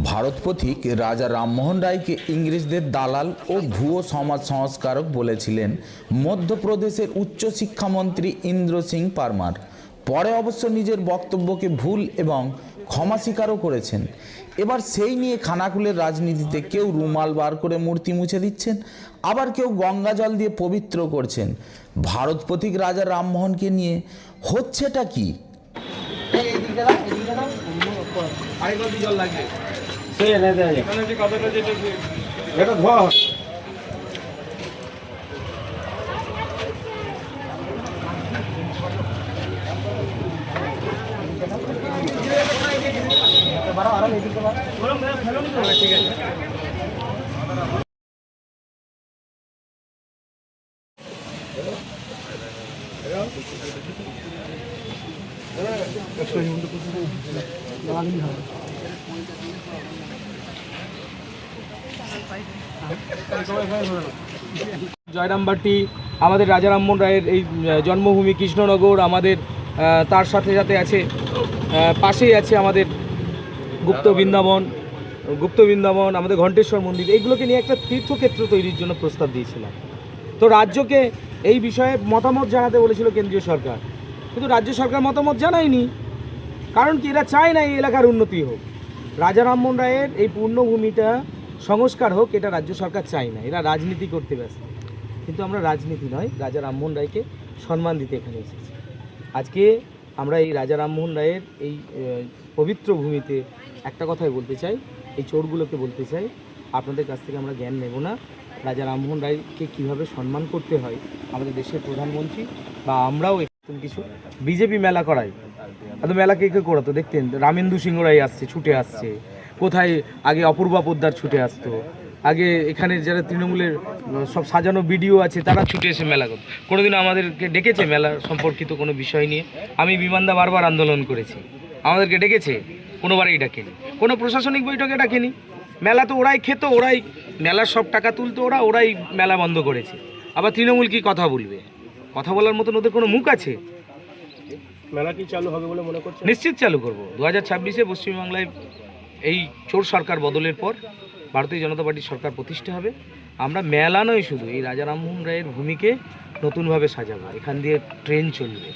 ভারত পথিক রাজা রামমোহন রায়কে ইংরেজদের দালাল ও ভুয়ো সমাজ সংস্কারক বলেছিলেন মধ্যপ্রদেশের উচ্চশিক্ষামন্ত্রী ইন্দ্র সিং পারমার। পরে অবশ্য নিজের বক্তব্যকে ভুল এবং ক্ষমা স্বীকারও করেছেন। এবার সেই নিয়ে খানাকুলের রাজনীতিতে কেউ রুমাল বার করে মূর্তি মুছে দিচ্ছেন, আবার কেউ গঙ্গা জল দিয়ে পবিত্র করছেন। ভারত পথিক রাজা রামমোহনকে নিয়ে হচ্ছেটা কি? জয়রামবাটি আমাদের রাজা রামমোহন রায়ের এই জন্মভূমি, কৃষ্ণনগর আমাদের, তার সাথে সাথে আছে পাশেই আছে আমাদের গুপ্ত বৃন্দাবন, আমাদের ঘণ্টেশ্বর মন্দির। এইগুলোকে নিয়ে একটা তীর্থক্ষেত্র তৈরির জন্য প্রস্তাব দিয়েছিলাম। তো রাজ্যকে এই বিষয়ে মতামত জানাতে বলেছিল কেন্দ্রীয় সরকার, কিন্তু রাজ্য সরকার মতামত জানায়নি। কারণ কি? এরা চায় না এই এলাকার উন্নতি হোক, রাজা রামমোহন রায়ের এই পূর্ণভূমিটা সংস্কার হোক, এটা রাজ্য সরকার চায় না। এরা রাজনীতি করতে ব্যস্ত। কিন্তু আমরা রাজনীতি নয়, রাজা রামমোহন রায়কে সম্মান দিতে এখানে এসেছি। আজকে আমরা এই রাজা রামমোহন রায়ের এই পবিত্র ভূমিতে একটা কথাই বলতে চাই, এই চোরগুলোকে বলতে চাই, আপনাদের কাছ থেকে আমরা জ্ঞান নেব না। রাজা রামমোহন রায়কে কীভাবে সম্মান করতে হয় আমাদের দেশের প্রধানমন্ত্রী বা আমরাও একটু কিছু বিজেপি মেলা করাই। এত মেলা কে কে করাতো দেখতেন? রামেন্দু সিংহ রায় আসছে, ছুটে আসছে। কোথায় আগে অপূর্বা পোদ্দার ছুটে আসতো, আগে এখানে যারা তৃণমূলের সব সাজানো ভিডিও আছে তারা ছুটে এসে মেলা করতো। কোনোদিনও আমাদেরকে ডেকেছে মেলা সম্পর্কিত কোনো বিষয় নিয়ে? আমি বিমানদা বারবার আন্দোলন করেছি, আমাদেরকে ডেকেছে? কোনোবারই ডাকেনি, কোনো প্রশাসনিক বৈঠকে ডাকেনি। মেলা তো ওরাই খেত, ওরাই মেলার সব টাকা তুলতো, ওরাই মেলা বন্ধ করেছে। আবার তৃণমূল কি কথা বলবে? কথা বলার মতন ওদের কোনো মুখ আছে? মেলা কি চালু হবে বলে মনে করছেন? নিশ্চিত চালু করব। 2026-এ পশ্চিমবাংলায় এই চোর সরকার বদলের পর ভারতীয় জনতা পার্টির সরকার প্রতিষ্ঠা হবে। আমরা মেলা নয়, শুধু এই রাজা রামমোহন রায়ের ভূমিকে নতুনভাবে সাজাবো। এখান দিয়ে ট্রেন চলবে।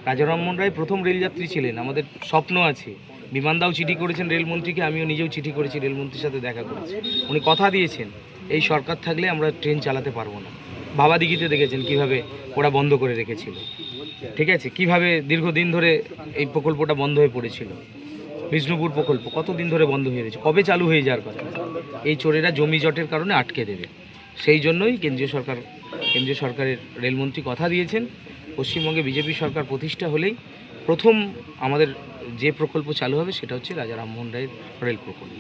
রাজা রামমোহন রায় প্রথম রেলযাত্রী ছিলেন। আমাদের স্বপ্ন আছে, বিমানদাও চিঠি করেছেন রেলমন্ত্রীকে, আমিও নিজেও চিঠি করেছি, রেলমন্ত্রীর সাথে দেখা করেছি। উনি কথা দিয়েছেন এই সরকার থাকলে আমরা ট্রেন চালাতে পারবো না। ভাবাদিঘিতে দেখেছেন কিভাবে ওরা বন্ধ করে রেখেছিল, ঠিক আছে? কিভাবে দীর্ঘদিন ধরে এই প্রকল্পটা বন্ধ হয়ে পড়েছিল। বিষ্ণুপুর প্রকল্প কতদিন ধরে বন্ধ হয়ে রয়েছে, কবে চালু হয়ে যাওয়ার কথা? এই চোরেরা জমি জটের কারণে আটকে দেবে। সেই জন্যই কেন্দ্রীয় সরকারের রেলমন্ত্রী কথা দিয়েছেন, পশ্চিমবঙ্গে বিজেপি সরকার প্রতিষ্ঠা হলেই প্রথম আমাদের যে প্রকল্প চালু হবে সেটা হচ্ছে রাজা রামমোহন রায়ের রেল প্রকল্প।